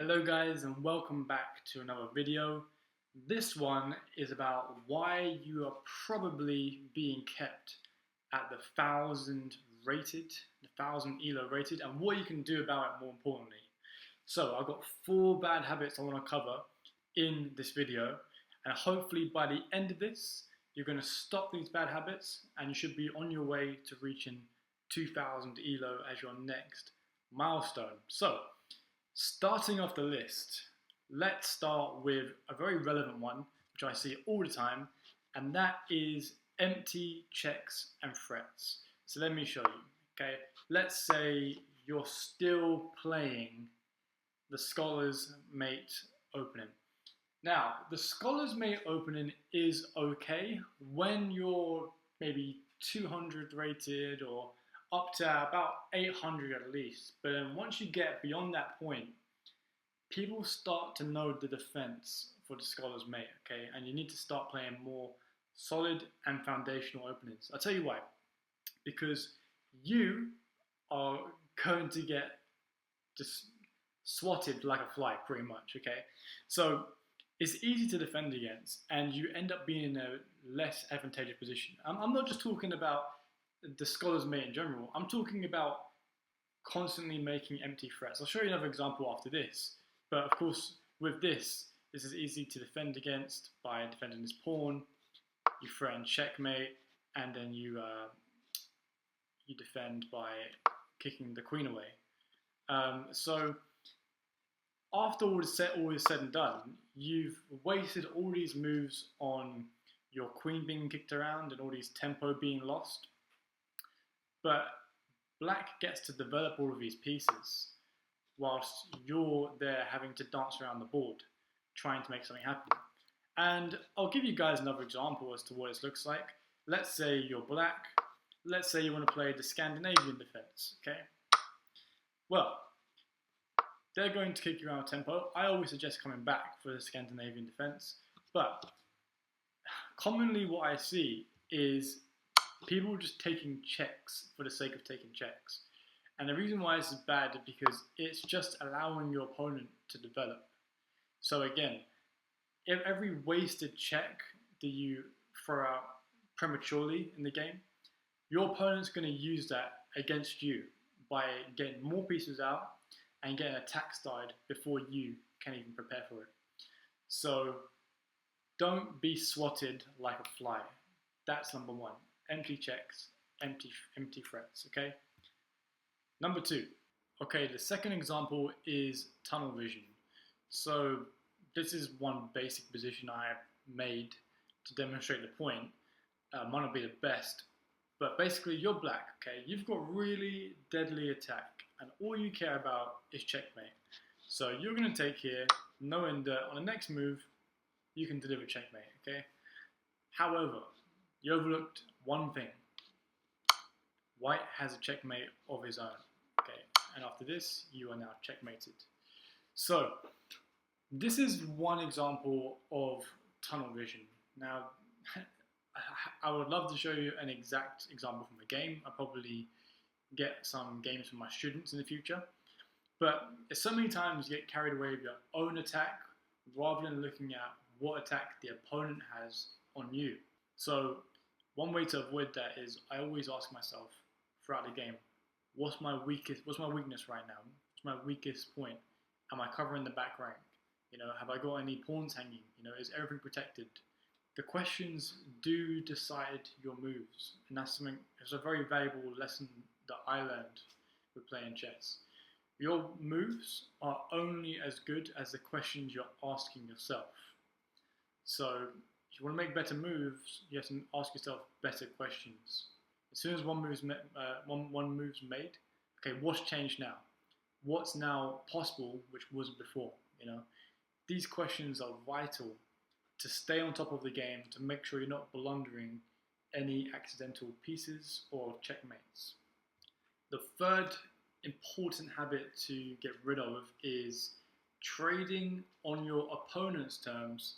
Hello guys and welcome back to another video. This one is about why you are probably being kept at the 1000 elo rated and what you can do about it more importantly. So I've got 4 bad habits I want to cover in this video, and hopefully by the end of this you're going to stop these bad habits and you should be on your way to reaching 2000 elo as your next milestone. So starting off the list, let's start with a very relevant one, which I see all the time, and that is empty checks and threats. So let me show you, okay? Let's say you're still playing the Scholar's Mate opening. Now, the Scholar's Mate opening is okay when you're maybe 200 rated or up to about 800 at least. But then once you get beyond that point, people start to know the defense for the Scholar's Mate, okay? And you need to start playing more solid and foundational openings. I'll tell you why. Because you are going to get just swatted like a fly, pretty much, okay? So it's easy to defend against, and you end up being in a less advantageous position. I'm not just talking about the Scholar's Mate in general. I'm talking about constantly making empty threats. I'll show you another example after this. But of course, with this is easy to defend against by defending this pawn. You threaten checkmate, and then you defend by kicking the queen away. So after all is said and done, you've wasted all these moves on your queen being kicked around and all these tempo being lost. But black gets to develop all of these pieces whilst you're there having to dance around the board trying to make something happen. And I'll give you guys another example as to what it looks like. Let's say you're black. Let's say you want to play the Scandinavian defense, okay? Well, they're going to kick you around tempo. I always suggest coming back for the Scandinavian defense, but commonly what I see is people just taking checks for the sake of taking checks. And the reason why this is bad is because it's just allowing your opponent to develop. So again, if every wasted check that you throw out prematurely in the game, your opponent's going to use that against you by getting more pieces out and getting attack started before you can even prepare for it. So don't be swatted like a fly. That's number one. Empty checks, empty threats, okay? Number 2, okay, the second example is tunnel vision. So this is one basic position I have made to demonstrate the point. Might not be the best, but basically you're black, okay? You've got really deadly attack, and all you care about is checkmate. So you're going to take here, knowing that on the next move, you can deliver checkmate, okay? However, you overlooked one thing. White has a checkmate of his own, okay? And after this, you are now checkmated. So, this is one example of tunnel vision. Now, I would love to show you an exact example from a game. I'll probably get some games from my students in the future. But so many times you get carried away with your own attack rather than looking at what attack the opponent has on you. So, one way to avoid that is I always ask myself throughout the game, what's my weakness right now? What's my weakest point? Am I covering the back rank? You know, have I got any pawns hanging? You know, is everything protected? The questions do decide your moves, and it's a very valuable lesson that I learned with playing chess. Your moves are only as good as the questions you're asking yourself. So if you want to make better moves, you have to ask yourself better questions. As soon as one move's made, okay, what's changed now? What's now possible which wasn't before? You know, these questions are vital to stay on top of the game, to make sure you're not blundering any accidental pieces or checkmates. The third important habit to get rid of is trading on your opponent's terms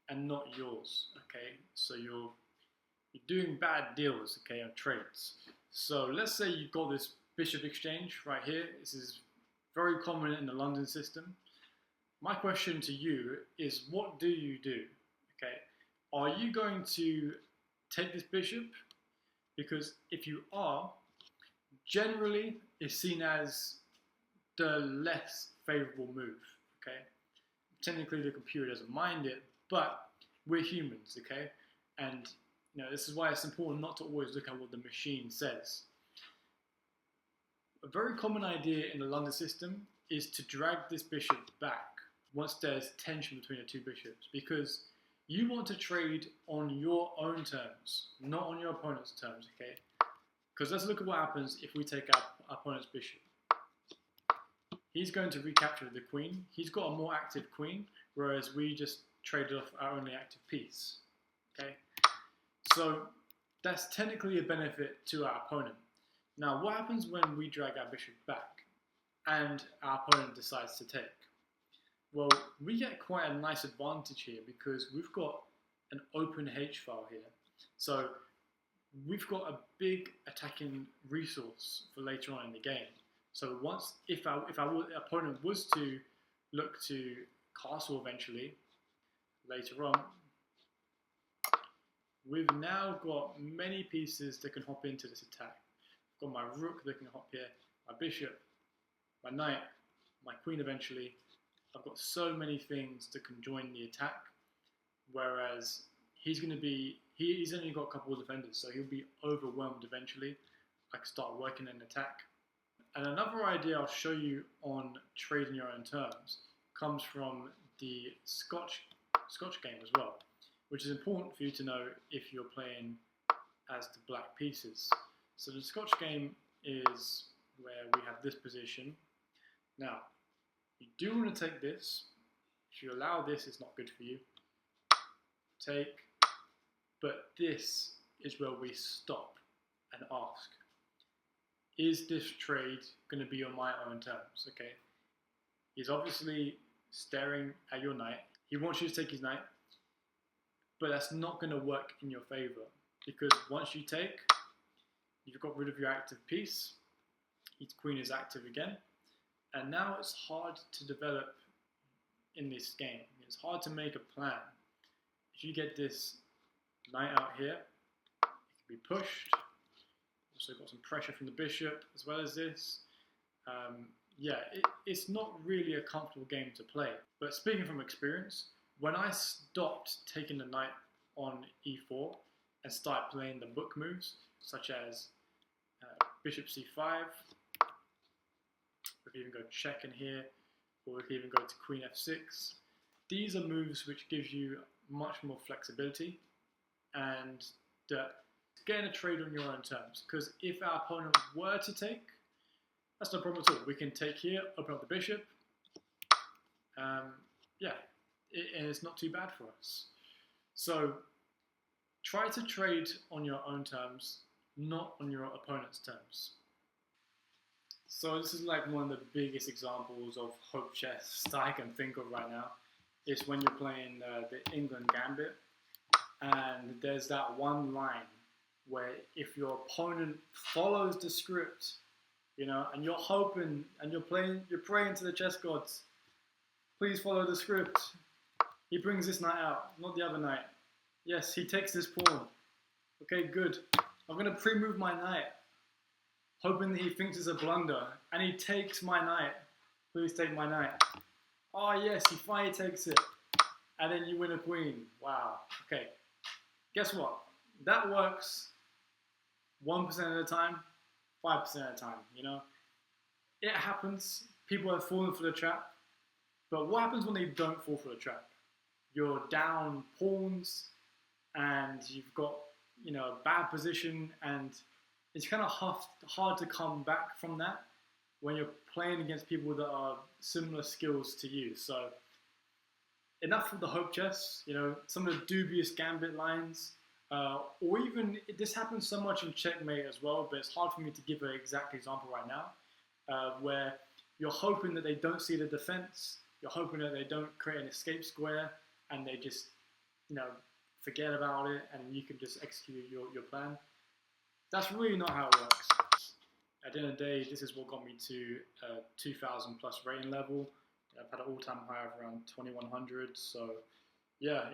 and not yours, okay? So you're doing bad deals, okay, on trades. So let's say you've got this bishop exchange right here. This is very common in the London system. My question to you is, what do you do? Okay, are you going to take this bishop? Because if you are, generally it's seen as the less favorable move. Okay, technically the computer doesn't mind it, but we're humans. Okay, and this is why it's important not to always look at what the machine says. A very common idea in the London system is to drag this bishop back once there's tension between the two bishops, because you want to trade on your own terms, not on your opponent's terms, okay? Because let's look at what happens if we take our opponent's bishop. He's going to recapture the queen. He's got a more active queen, whereas we just traded off our only active piece, okay? So that's technically a benefit to our opponent. Now, what happens when we drag our bishop back and our opponent decides to take? Well, we get quite a nice advantage here because we've got an open H file here. So we've got a big attacking resource for later on in the game. So if our opponent was to look to castle eventually, later on, we've now got many pieces that can hop into this attack. I've got my rook that can hop here, my bishop, my knight, my queen eventually. I've got so many things that can join the attack, whereas he's only got a couple of defenders, so he'll be overwhelmed eventually. I can start working an attack. And another idea I'll show you on trading your own terms comes from the Scotch game as well, which is important for you to know if you're playing as the black pieces. So the Scotch game is where we have this position. Now, you do want to take this. If you allow this, it's not good for you. Take, but this is where we stop and ask, is this trade going to be on my own terms? Okay. He's obviously staring at your knight. He wants you to take his knight, but that's not going to work in your favor, because once you take, you've got rid of your active piece. His queen is active again. And now it's hard to develop in this game. It's hard to make a plan. If you get this knight out here, it can be pushed. Also got some pressure from the bishop as well as this. It's not really a comfortable game to play. But speaking from experience, when I stopped taking the knight on e4 and started playing the book moves, such as bishop c5, we can even go check in here, or we can even go to queen f6. These are moves which gives you much more flexibility and getting a trade on your own terms. Because if our opponent were to take, that's no problem at all. We can take here, open up the bishop. And it's not too bad for us. So try to trade on your own terms, not on your opponent's terms. So this is like one of the biggest examples of hope chess that I can think of right now. Is when you're playing the England Gambit, and there's that one line where if your opponent follows the script, and you're hoping and you're praying to the chess gods, please follow the script. He brings this knight out, not the other knight. Yes, he takes this pawn. Okay, good. I'm going to pre-move my knight, hoping that he thinks it's a blunder, and he takes my knight. Please take my knight. Oh yes, he finally takes it. And then you win a queen. Wow. Okay. Guess what? That works 1% of the time, 5% of the time, It happens. People have fallen for the trap. But what happens when they don't fall for the trap? You're down pawns, and you've got, a bad position, and it's kind of hard to come back from that when you're playing against people that are similar skills to you. So enough of the hope chess, some of the dubious gambit lines, or even, this happens so much in checkmate as well, but it's hard for me to give an exact example right now, where you're hoping that they don't see the defense, you're hoping that they don't create an escape square, and they just, forget about it, and you can just execute your plan. That's really not how it works. At the end of the day, this is what got me to a 2,000 plus rating level. I've had an all-time high of around 2100. So yeah,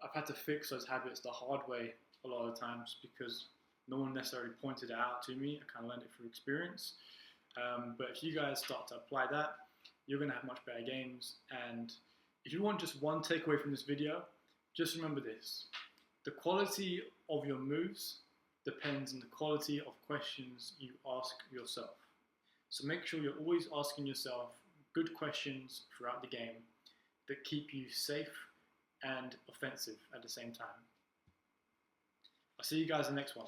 I've had to fix those habits the hard way a lot of the times because no one necessarily pointed it out to me. I kind of learned it through experience. But if you guys start to apply that, you're going to have much better games. And if you want just one takeaway from this video, just remember this. The quality of your moves depends on the quality of questions you ask yourself. So make sure you're always asking yourself good questions throughout the game that keep you safe and offensive at the same time. I'll see you guys in the next one.